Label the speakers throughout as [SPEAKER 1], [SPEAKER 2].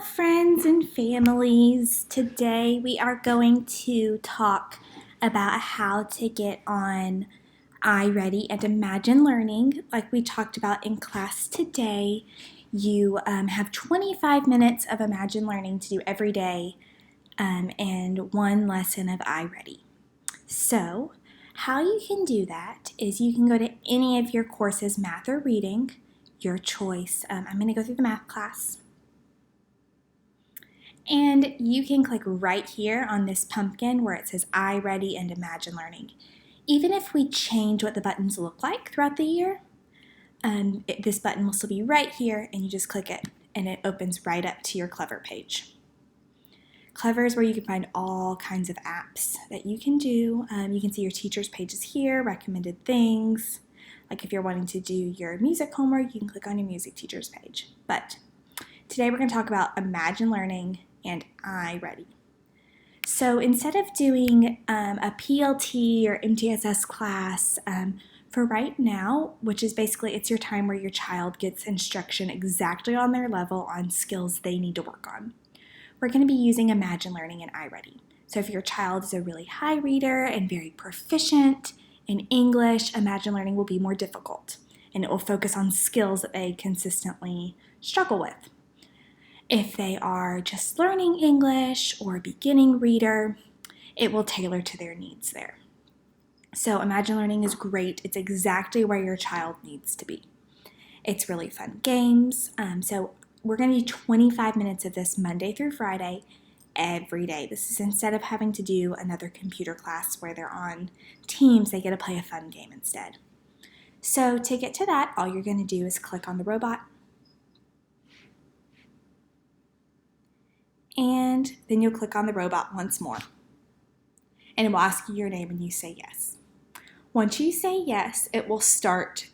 [SPEAKER 1] Friends and families. Today we are going to talk about how to get on iReady and Imagine Learning. Like we talked about in class today, you have 25 minutes of Imagine Learning to do every day and one lesson of iReady. So, how you can do that is you can go to any of your courses, math or reading, your choice. I'm going to go through the math class. And you can click right here on this pumpkin where it says iReady and Imagine Learning. Even if we change what the buttons look like throughout the year, this button will still be right here, and you just click it and it opens right up to your Clever page. Clever is where you can find all kinds of apps that you can do. You can see your teacher's pages here, recommended things. Like if you're wanting to do your music homework, you can click on your music teacher's page. But today we're going to talk about Imagine Learning and iReady. So instead of doing a PLT or MTSS class, for right now, which is basically it's your time where your child gets instruction exactly on their level on skills they need to work on, we're going to be using Imagine Learning and iReady. So if your child is a really high reader and very proficient in English, Imagine Learning will be more difficult, and it will focus on skills that they consistently struggle with. If they are just learning English or a beginning reader, it will tailor to their needs there. So Imagine Learning is great. It's exactly where your child needs to be. It's really fun games. So we're going to do 25 minutes of this Monday through Friday every day. This is instead of having to do another computer class where they're on teams, they get to play a fun game instead. So to get to that, all you're going to do is click on the robot, and then you'll click on the robot once more. And it will ask you your name and you say yes. Once you say yes, it will start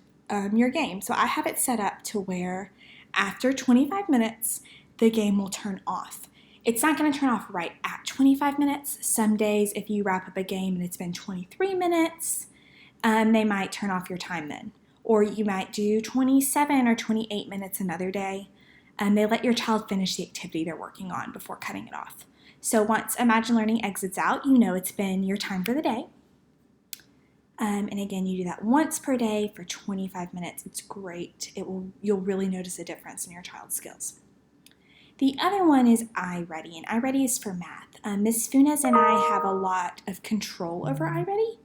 [SPEAKER 1] your game. So I have it set up to where after 25 minutes, the game will turn off. It's not going to turn off right at 25 minutes. Some days, if you wrap up a game and it's been 23 minutes, they might turn off your time then. Or you might do 27 or 28 minutes another day. And they let your child finish the activity they're working on before cutting it off. So once Imagine Learning exits out, you know it's been your time for the day. And again, you do that once per day for 25 minutes. It's great. You'll really notice a difference in your child's skills. The other one is iReady, and iReady is for math. Ms. Funes and I have a lot of control over iReady.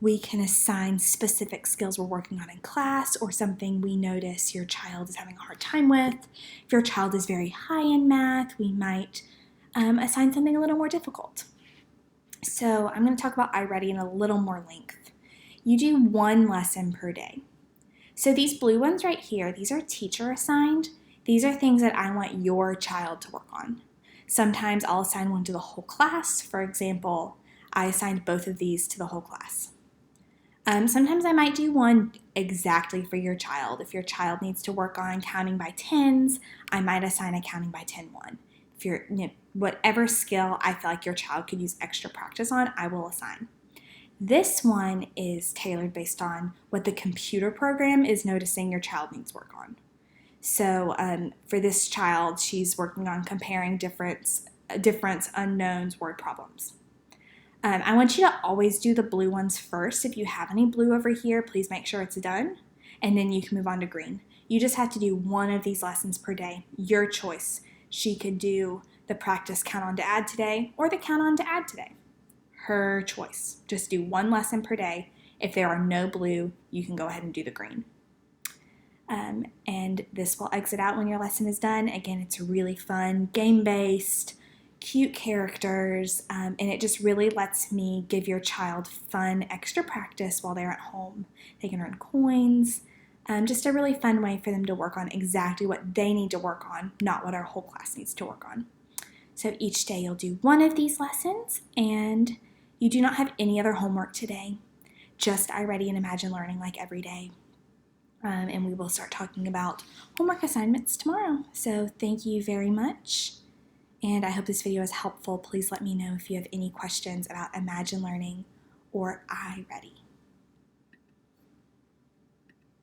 [SPEAKER 1] We can assign specific skills we're working on in class or something we notice your child is having a hard time with. If your child is very high in math, we might assign something a little more difficult. So I'm going to talk about iReady in a little more length. You do one lesson per day. So these blue ones right here, these are teacher assigned. These are things that I want your child to work on. Sometimes I'll assign one to the whole class. For example, I assigned both of these to the whole class. Sometimes I might do one exactly for your child. If your child needs to work on counting by tens, I might assign a counting by 10 one. If you're, whatever skill I feel like your child could use extra practice on, I will assign. This one is tailored based on what the computer program is noticing your child needs work on. So for this child, she's working on comparing difference, unknowns, word problems. I want you to always do the blue ones first. If you have any blue over here, please make sure it's done, and then you can move on to green. You just have to do one of these lessons per day, your choice. She could do the practice count on to add today or the count on to add today. Her choice. Just do one lesson per day. If there are no blue, you can go ahead and do the green. And this will exit out when your lesson is done. Again, it's really fun, game-based, cute characters, and it just really lets me give your child fun extra practice while they're at home. They can earn coins, just a really fun way for them to work on exactly what they need to work on, not what our whole class needs to work on. So each day you'll do one of these lessons, and you do not have any other homework today, just iReady and Imagine Learning like every day. And we will start talking about homework assignments tomorrow. So thank you very much. And I hope this video is helpful. Please let me know if you have any questions about Imagine Learning or iReady.